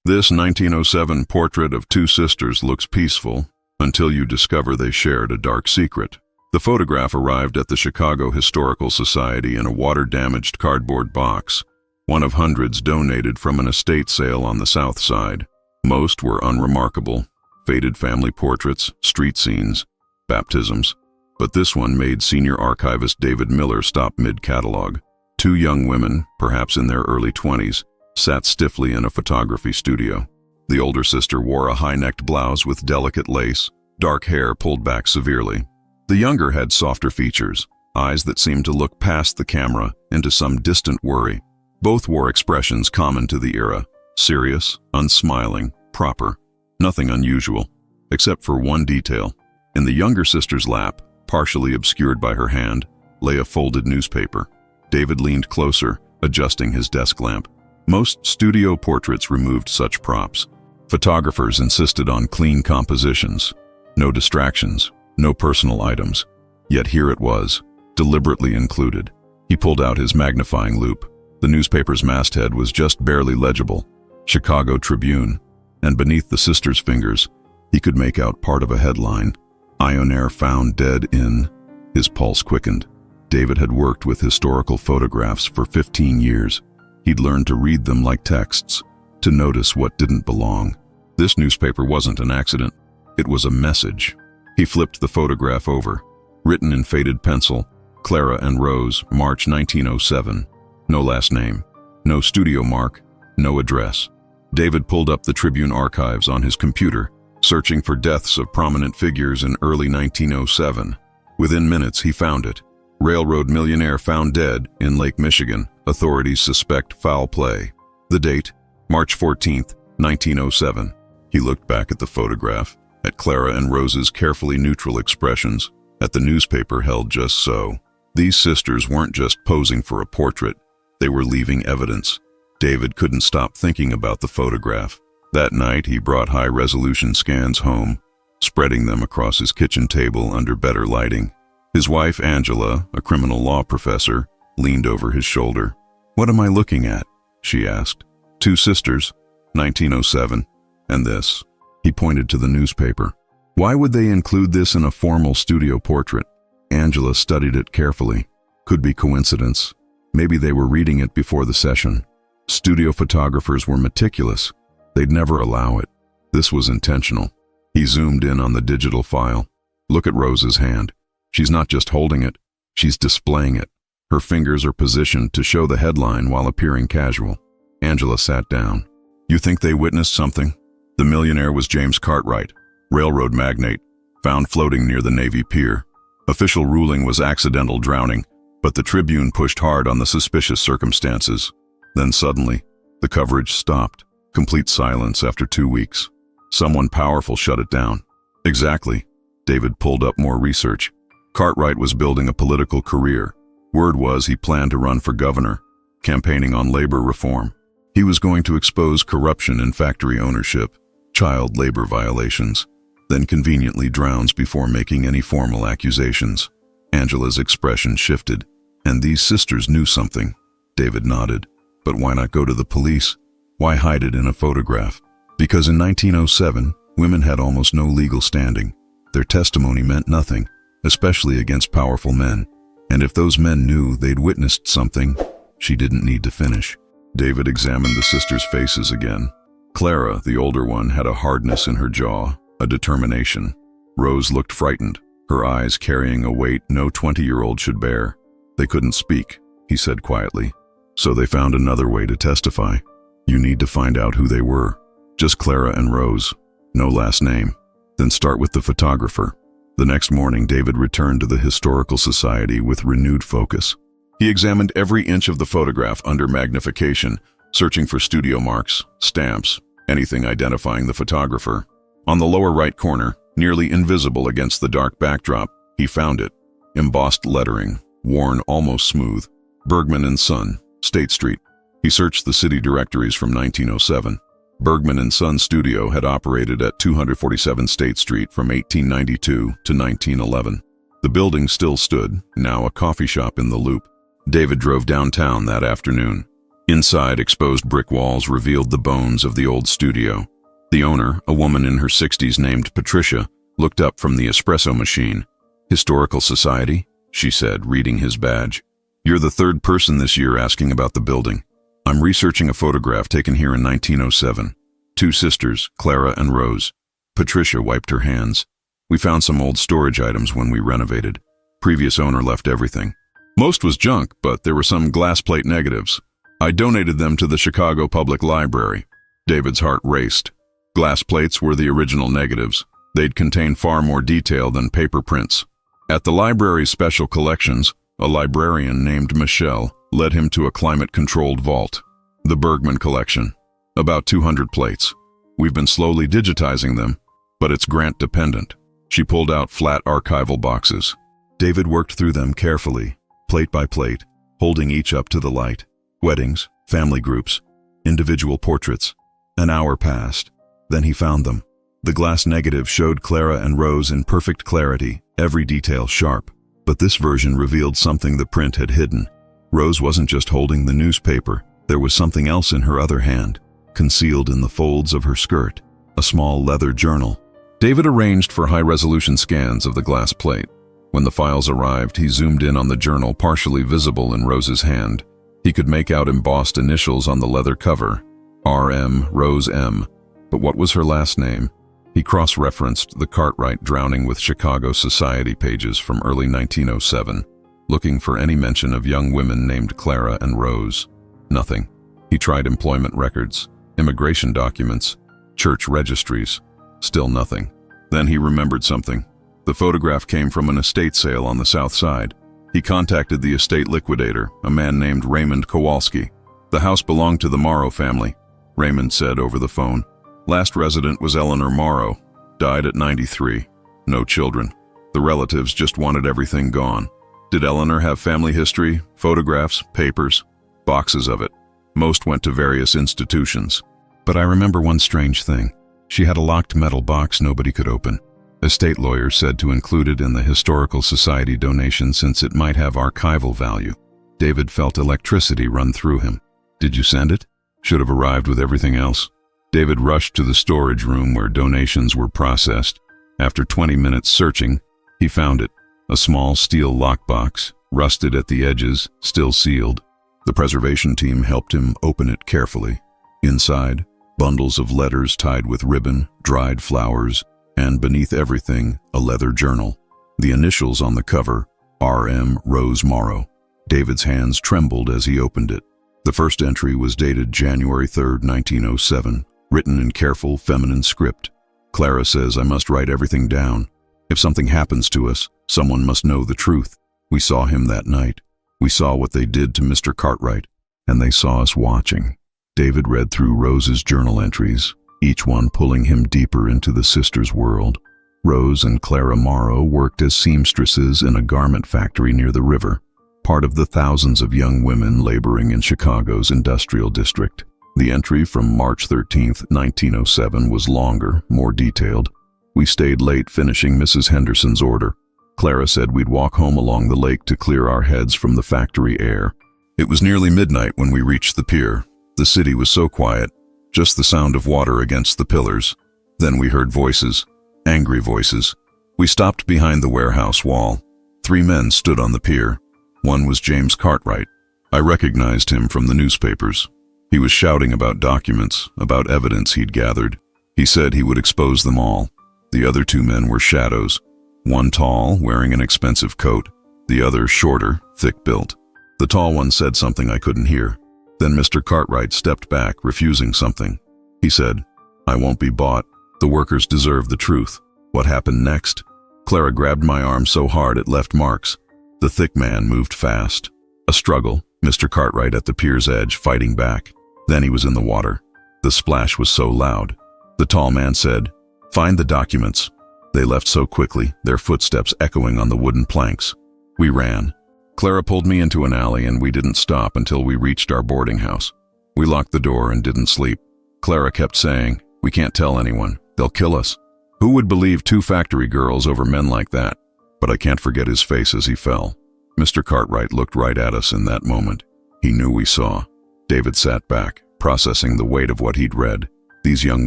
This 1907 portrait of two sisters looks peaceful until you discover they shared a dark secret. The photograph arrived at the Chicago Historical Society in a water-damaged cardboard box, one of hundreds donated from an estate sale on the South Side. Most were unremarkable, faded family portraits, street scenes, baptisms. But this one made senior archivist David Miller stop mid-catalog. Two young women, perhaps in their early 20s, sat stiffly in a photography studio. The older sister wore a high-necked blouse with delicate lace, dark hair pulled back severely. The younger had softer features, eyes that seemed to look past the camera into some distant worry. Both wore expressions common to the era, serious, unsmiling, proper. Nothing unusual, except for one detail. In the younger sister's lap, partially obscured by her hand, lay a folded newspaper. David leaned closer, adjusting his desk lamp. Most studio portraits removed such props. Photographers insisted on clean compositions, no distractions, no personal items. Yet here it was, deliberately included. He pulled out his magnifying loupe. The newspaper's masthead was just barely legible, Chicago Tribune, and beneath the sister's fingers, he could make out part of a headline, "Ionair found dead in." His pulse quickened. David had worked with historical photographs for 15 years. He'd learned to read them like texts, to notice what didn't belong. This newspaper wasn't an accident. It was a message. He flipped the photograph over. Written in faded pencil, Clara and Rose, March 1907. No last name, no studio mark, no address. David pulled up the Tribune archives on his computer, searching for deaths of prominent figures in early 1907. Within minutes, he found it. Railroad millionaire found dead in Lake Michigan. Authorities suspect foul play. The date, March 14th, 1907. He looked back at the photograph, at Clara and Rose's carefully neutral expressions, at the newspaper held just so. These sisters weren't just posing for a portrait. They were leaving evidence. David couldn't stop thinking about the photograph. That night, he brought high-resolution scans home, spreading them across his kitchen table under better lighting. His wife, Angela, a criminal law professor, leaned over his shoulder. "What am I looking at?" she asked. "Two sisters, 1907, and this." He pointed to the newspaper. "Why would they include this in a formal studio portrait?" Angela studied it carefully. Could be coincidence. Maybe they were reading it before the session. Studio photographers were meticulous. They'd never allow it. This was intentional. He zoomed in on the digital file. Look at Rose's hand. She's not just holding it, she's displaying it. Her fingers are positioned to show the headline while appearing casual. Angela sat down. "You think they witnessed something?" The millionaire was James Cartwright, railroad magnate, found floating near the Navy Pier. Official ruling was accidental drowning, but the Tribune pushed hard on the suspicious circumstances. Then suddenly, the coverage stopped. Complete silence after 2 weeks. Someone powerful shut it down. Exactly. David pulled up more research. Cartwright was building a political career. Word was he planned to run for governor, campaigning on labor reform. He was going to expose corruption in factory ownership, child labor violations, then conveniently drowns before making any formal accusations. Angela's expression shifted. "And these sisters knew something." David nodded. "But why not go to the police? Why hide it in a photograph?" Because in 1907, women had almost no legal standing. Their testimony meant nothing, especially against powerful men. And if those men knew they'd witnessed something, she didn't need to finish. David examined the sisters' faces again. Clara, the older one, had a hardness in her jaw, a determination. Rose looked frightened, her eyes carrying a weight no 20-year-old should bear. "They couldn't speak," he said quietly. "So they found another way to testify. You need to find out who they were. Just Clara and Rose. No last name. Then start with the photographer." The next morning, David returned to the Historical Society with renewed focus. He examined every inch of the photograph under magnification, searching for studio marks, stamps, anything identifying the photographer. On the lower right corner, nearly invisible against the dark backdrop, he found it. Embossed lettering, worn almost smooth. Bergman and Son, State Street. He searched the city directories from 1907. Bergman and Son Studio had operated at 247 State Street from 1892 to 1911. The building still stood, now a coffee shop in the Loop. David drove downtown that afternoon. Inside, exposed brick walls revealed the bones of the old studio. The owner, a woman in her 60s named Patricia, looked up from the espresso machine. "Historical Society?" she said, reading his badge. "You're the third person this year asking about the building. I'm researching a photograph taken here in 1907. Two sisters, Clara and Rose." Patricia wiped her hands. "We found some old storage items when we renovated. Previous owner left everything. Most was junk, but there were some glass plate negatives. I donated them to the Chicago Public Library." David's heart raced. Glass plates were the original negatives. They'd contain far more detail than paper prints. At the library's special collections, a librarian named Michelle led him to a climate-controlled vault. The Bergman Collection. About 200 plates. We've been slowly digitizing them, but it's grant-dependent. She pulled out flat archival boxes. David worked through them carefully, plate by plate, holding each up to the light. Weddings, family groups, individual portraits. An hour passed. Then he found them. The glass negative showed Clara and Rose in perfect clarity, every detail sharp. But this version revealed something the print had hidden. Rose wasn't just holding the newspaper. There was something else in her other hand, concealed in the folds of her skirt, a small leather journal. David arranged for high-resolution scans of the glass plate. When the files arrived, he zoomed in on the journal partially visible in Rose's hand. He could make out embossed initials on the leather cover, R.M. Rose M. But what was her last name? He cross-referenced the Cartwright drowning with Chicago Society pages from early 1907, looking for any mention of young women named Clara and Rose. Nothing. He tried employment records, immigration documents, church registries. Still nothing. Then he remembered something. The photograph came from an estate sale on the south side. He contacted the estate liquidator, a man named Raymond Kowalski. "The house belonged to the Morrow family," Raymond said over the phone. "Last resident was Eleanor Morrow. Died at 93. No children. The relatives just wanted everything gone." "Did Eleanor have family history, photographs, papers?" "Boxes of it. Most went to various institutions. But I remember one strange thing. She had a locked metal box nobody could open. Estate lawyers said to include it in the Historical Society donation since it might have archival value." David felt electricity run through him. "Did you send it? Should have arrived with everything else." David rushed to the storage room where donations were processed. After 20 minutes searching, he found it. A small steel lockbox, rusted at the edges, still sealed. The preservation team helped him open it carefully. Inside, bundles of letters tied with ribbon, dried flowers, and beneath everything, a leather journal. The initials on the cover, R.M. Rose Morrow. David's hands trembled as he opened it. The first entry was dated January 3, 1907, written in careful, feminine script. "Clara says I must write everything down. If something happens to us, someone must know the truth. We saw him that night. We saw what they did to Mr. Cartwright, and they saw us watching." David read through Rose's journal entries, each one pulling him deeper into the sisters' world. Rose and Clara Morrow worked as seamstresses in a garment factory near the river, part of the thousands of young women laboring in Chicago's industrial district. The entry from March 13, 1907 was longer, more detailed. "We stayed late finishing Mrs. Henderson's order. Clara said we'd walk home along the lake to clear our heads from the factory air. It was nearly midnight when we reached the pier. The city was so quiet, just the sound of water against the pillars. Then we heard voices, angry voices. We stopped behind the warehouse wall. 3 men stood on the pier. One was James Cartwright. I recognized him from the newspapers. He was shouting about documents, about evidence he'd gathered. He said he would expose them all. The other 2 men were shadows. One tall, wearing an expensive coat. The other shorter, thick-built. The tall one said something I couldn't hear. Then Mr. Cartwright stepped back, refusing something. He said, "I won't be bought. The workers deserve the truth." What happened next? Clara grabbed my arm so hard it left marks. The thick man moved fast. A struggle, Mr. Cartwright at the pier's edge, fighting back. Then he was in the water. The splash was so loud. The tall man said, "Find the documents." They left so quickly, their footsteps echoing on the wooden planks. We ran. Clara pulled me into an alley and we didn't stop until we reached our boarding house. We locked the door and didn't sleep. Clara kept saying, "We can't tell anyone. They'll kill us." Who would believe 2 factory girls over men like that? But I can't forget his face as he fell. Mr. Cartwright looked right at us in that moment. He knew we saw. David sat back, processing the weight of what he'd read. These young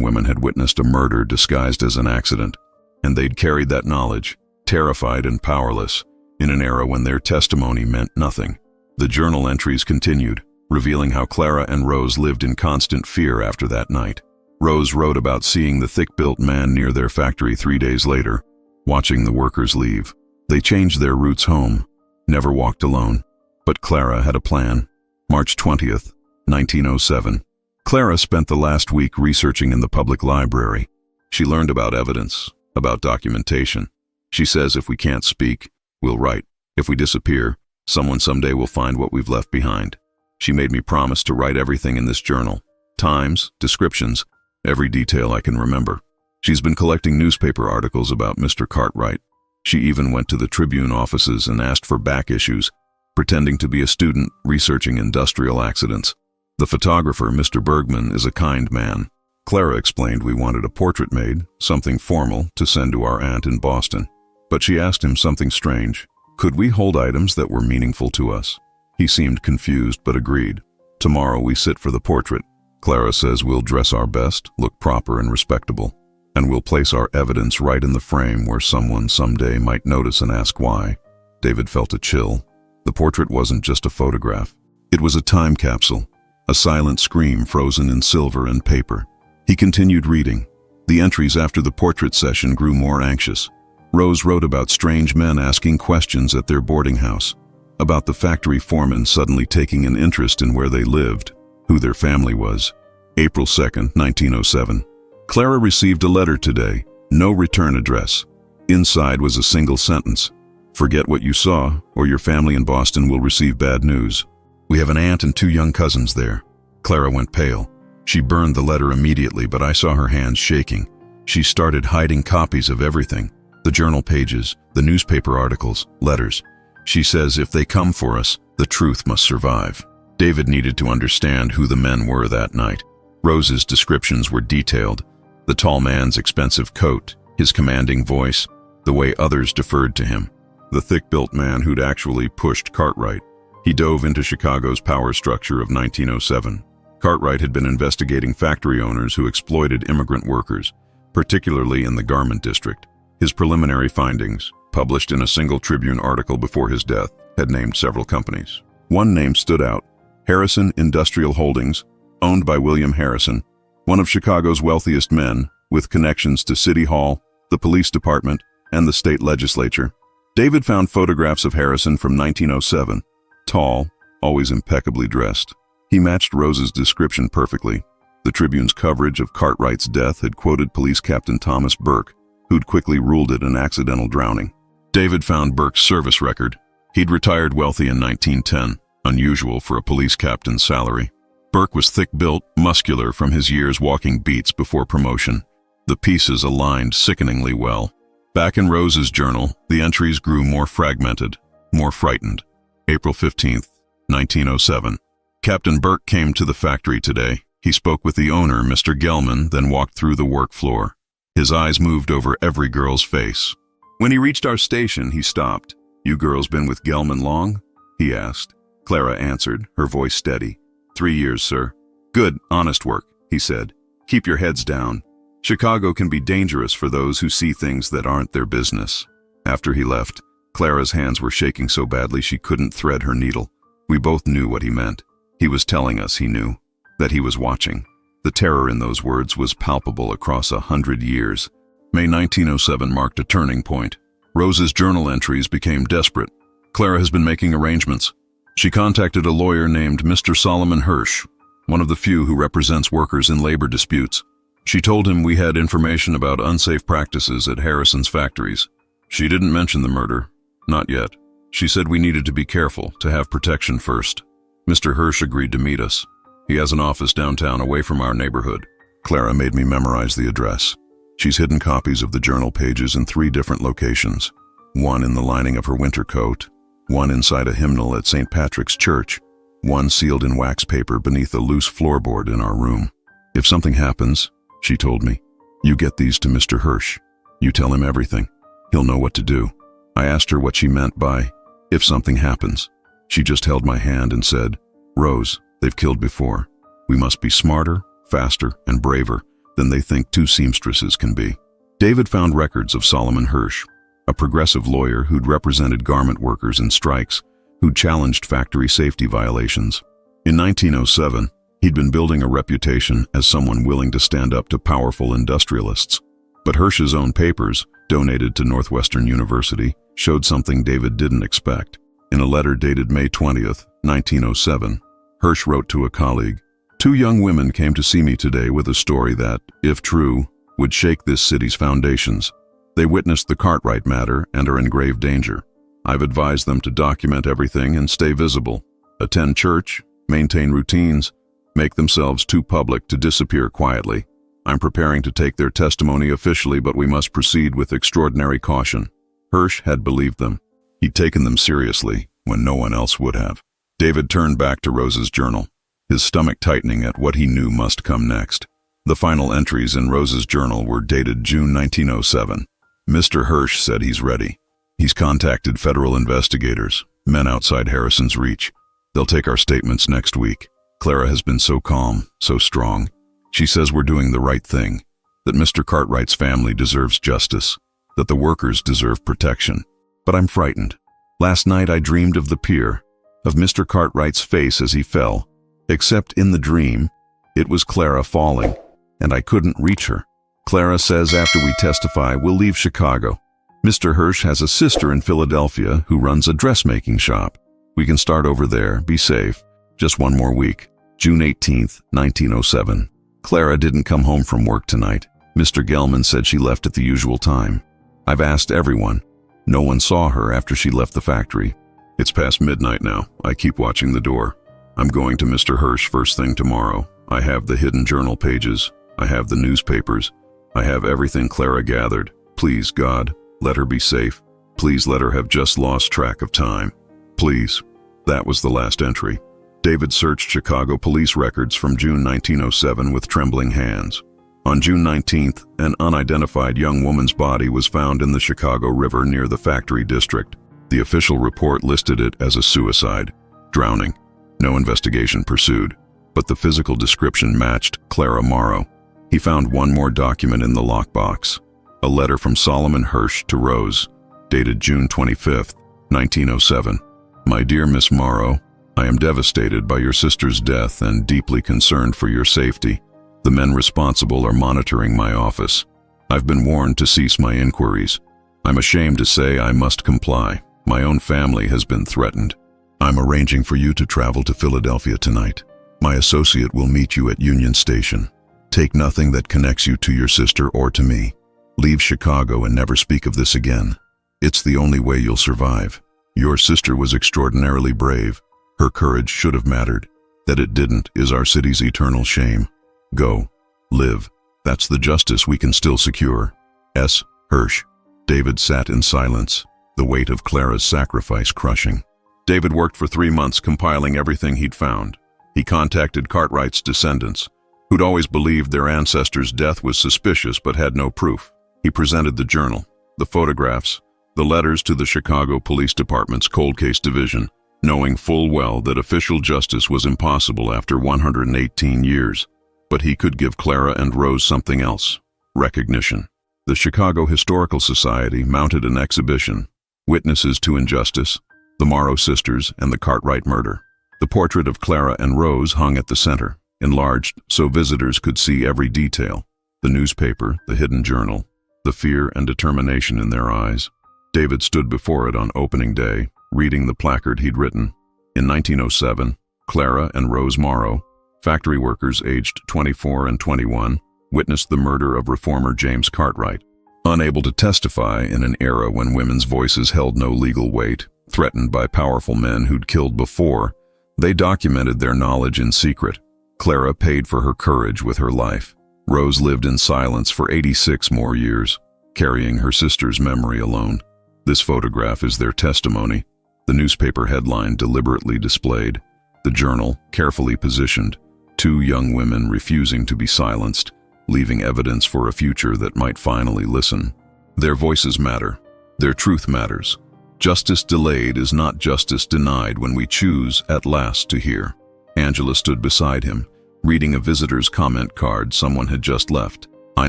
women had witnessed a murder disguised as an accident, and they'd carried that knowledge, terrified and powerless, in an era when their testimony meant nothing. The journal entries continued, revealing how Clara and Rose lived in constant fear after that night. Rose wrote about seeing the thick-built man near their factory 3 days later, watching the workers leave. They changed their routes home, never walked alone. But Clara had a plan. March 20th, 1907. Clara spent the last week researching in the public library. She learned about evidence, about documentation. She says if we can't speak, we'll write. If we disappear, someone someday will find what we've left behind. She made me promise to write everything in this journal. Times, descriptions, every detail I can remember. She's been collecting newspaper articles about Mr. Cartwright. She even went to the Tribune offices and asked for back issues, pretending to be a student researching industrial accidents. The photographer, Mr. Bergman, is a kind man. Clara explained we wanted a portrait made, something formal, to send to our aunt in Boston. But she asked him something strange. Could we hold items that were meaningful to us? He seemed confused but agreed. Tomorrow we sit for the portrait. Clara says we'll dress our best, look proper and respectable, and we'll place our evidence right in the frame where someone someday might notice and ask why. David felt a chill. The portrait wasn't just a photograph. It was a time capsule, a silent scream frozen in silver and paper. He continued reading. The entries after the portrait session grew more anxious. Rose wrote about strange men asking questions at their boarding house, about the factory foreman suddenly taking an interest in where they lived, who their family was. April 2nd, 1907. Clara received a letter today, no return address. Inside was a single sentence. Forget what you saw, or your family in Boston will receive bad news. We have an aunt and 2 young cousins there. Clara went pale. She burned the letter immediately, but I saw her hands shaking. She started hiding copies of everything, the journal pages, the newspaper articles, letters. She says if they come for us, the truth must survive. David needed to understand who the men were that night. Rose's descriptions were detailed. The tall man's expensive coat, his commanding voice, the way others deferred to him. The thick-built man who'd actually pushed Cartwright. He dove into Chicago's power structure of 1907. Cartwright had been investigating factory owners who exploited immigrant workers, particularly in the garment district. His preliminary findings, published in a single Tribune article before his death, had named several companies. One name stood out: Harrison Industrial Holdings, owned by William Harrison, one of Chicago's wealthiest men, with connections to City Hall, the police department, and the state legislature. David found photographs of Harrison from 1907. Tall, always impeccably dressed. He matched Rose's description perfectly. The Tribune's coverage of Cartwright's death had quoted Police Captain Thomas Burke, who'd quickly ruled it an accidental drowning. David found Burke's service record. He'd retired wealthy in 1910, unusual for a police captain's salary. Burke was thick-built, muscular from his years walking beats before promotion. The pieces aligned sickeningly well. Back in Rose's journal, the entries grew more fragmented, more frightened. April 15th, 1907. Captain Burke came to the factory today. He spoke with the owner, Mr. Gelman, then walked through the work floor. His eyes moved over every girl's face. When he reached our station, he stopped. "You girls been with Gelman long?" he asked. Clara answered, her voice steady. 3 years, sir." "Good, honest work," he said. "Keep your heads down. Chicago can be dangerous for those who see things that aren't their business." After he left, Clara's hands were shaking so badly she couldn't thread her needle. We both knew what he meant. He was telling us he knew, that he was watching. The terror in those words was palpable across 100 years. May 1907 marked a turning point. Rose's journal entries became desperate. Clara has been making arrangements. She contacted a lawyer named Mr. Solomon Hirsch, one of the few who represents workers in labor disputes. She told him we had information about unsafe practices at Harrison's factories. She didn't mention the murder. Not yet. She said we needed to be careful, to have protection first. Mr. Hirsch agreed to meet us. He has an office downtown away from our neighborhood. Clara made me memorize the address. She's hidden copies of the journal pages in 3 different locations. One in the lining of her winter coat, one inside a hymnal at St. Patrick's Church, one sealed in wax paper beneath a loose floorboard in our room. "If something happens," she told me, "you get these to Mr. Hirsch. You tell him everything. He'll know what to do." I asked her what she meant by, "if something happens." She just held my hand and said, "Rose, They've killed before. We must be smarter, faster, and braver than they think two seamstresses can be. David found records of Solomon Hirsch, a progressive lawyer who'd represented garment workers in strikes, who'd challenged factory safety violations. In 1907, he'd been building a reputation as someone willing to stand up to powerful industrialists. But Hirsch's own papers, donated to Northwestern University, showed something David didn't expect. In a letter dated May 20th, 1907, Hirsch wrote to a colleague, "Two young women came to see me today with a story that, if true, would shake this city's foundations. They witnessed the Cartwright matter and are in grave danger. I've advised them to document everything and stay visible, attend church, maintain routines, make themselves too public to disappear quietly. I'm preparing to take their testimony officially, but we must proceed with extraordinary caution." Hirsch had believed them. He'd taken them seriously when no one else would have. David turned back to Rose's journal, his stomach tightening at what he knew must come next. The final entries in Rose's journal were dated June 1907. Mr. Hirsch said he's ready. He's contacted federal investigators, men outside Harrison's reach. They'll take our statements next week. Clara has been so calm, so strong. She says we're doing the right thing, that Mr. Cartwright's family deserves justice, that the workers deserve protection. But I'm frightened. Last night I dreamed of the pier, of Mr. Cartwright's face as he fell, except in the dream, it was Clara falling, and I couldn't reach her. Clara says after we testify, we'll leave Chicago. Mr. Hirsch has a sister in Philadelphia who runs a dressmaking shop. We can start over there, be safe. Just one more week. June 18th, 1907. Clara didn't come home from work tonight. Mr. Gelman said she left at the usual time. I've asked everyone. No one saw her after she left the factory. It's past midnight now. I keep watching the door. I'm going to Mr. Hirsch first thing tomorrow. I have the hidden journal pages. I have the newspapers. I have everything Clara gathered. Please, God, let her be safe. Please let her have just lost track of time. Please. That was the last entry. David searched Chicago police records from June 1907 with trembling hands. On June 19th, an unidentified young woman's body was found in the Chicago River near the factory district. The official report listed it as a suicide, drowning. No investigation pursued, but the physical description matched Clara Morrow. He found one more document in the lockbox, a letter from Solomon Hirsch to Rose, dated June 25th, 1907. My dear Miss Morrow, I am devastated by your sister's death and deeply concerned for your safety. The men responsible are monitoring my office. I've been warned to cease my inquiries. I'm ashamed to say I must comply. My own family has been threatened. I'm arranging for you to travel to Philadelphia tonight. My associate will meet you at Union Station. Take nothing that connects you to your sister or to me. Leave Chicago and never speak of this again. It's the only way you'll survive. Your sister was extraordinarily brave. Her courage should have mattered. That it didn't is our city's eternal shame. Go. Live. That's the justice we can still secure. S. Hirsch. David sat in silence, the weight of Clara's sacrifice crushing. David worked for 3 months compiling everything he'd found. He contacted Cartwright's descendants, who'd always believed their ancestors' death was suspicious but had no proof. He presented the journal, the photographs, the letters to the Chicago Police Department's Cold Case Division, knowing full well that official justice was impossible after 118 years. But he could give Clara and Rose something else: recognition. The Chicago Historical Society mounted an exhibition, Witnesses to Injustice, the Morrow Sisters and the Cartwright Murder. The portrait of Clara and Rose hung at the center, enlarged so visitors could see every detail: the newspaper, the hidden journal, the fear and determination in their eyes. David stood before it on opening day, reading the placard he'd written. In 1907, Clara and Rose Morrow, factory workers aged 24 and 21, witnessed the murder of reformer James Cartwright. Unable to testify in an era when women's voices held no legal weight, threatened by powerful men who'd killed before, they documented their knowledge in secret. Clara paid for her courage with her life. Rose lived in silence for 86 more years, carrying her sister's memory alone. This photograph is their testimony, the newspaper headline deliberately displayed, the journal carefully positioned, 2 young women refusing to be silenced, leaving evidence for a future that might finally listen. Their voices matter. Their truth matters. Justice delayed is not justice denied when we choose at last to hear. Angela stood beside him, reading a visitor's comment card someone had just left. I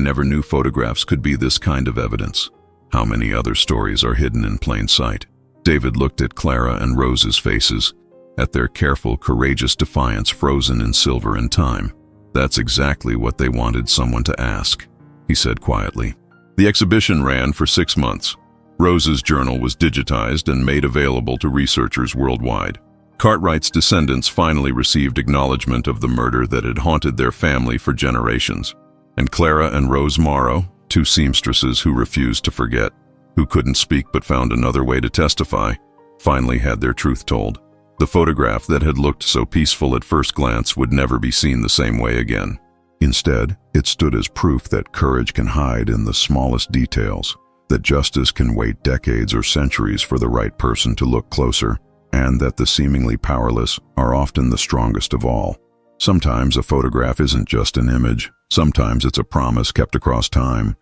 never knew photographs could be this kind of evidence. How many other stories are hidden in plain sight? David looked at Clara and Rose's faces, at their careful, courageous defiance frozen in silver and time. That's exactly what they wanted someone to ask, he said quietly. The exhibition ran for 6 months. Rose's journal was digitized and made available to researchers worldwide. Cartwright's descendants finally received acknowledgement of the murder that had haunted their family for generations. And Clara and Rose Morrow, 2 seamstresses who refused to forget, who couldn't speak but found another way to testify, finally had their truth told. The photograph that had looked so peaceful at first glance would never be seen the same way again. Instead, it stood as proof that courage can hide in the smallest details, that justice can wait decades or centuries for the right person to look closer, and that the seemingly powerless are often the strongest of all. Sometimes a photograph isn't just an image. Sometimes it's a promise kept across time,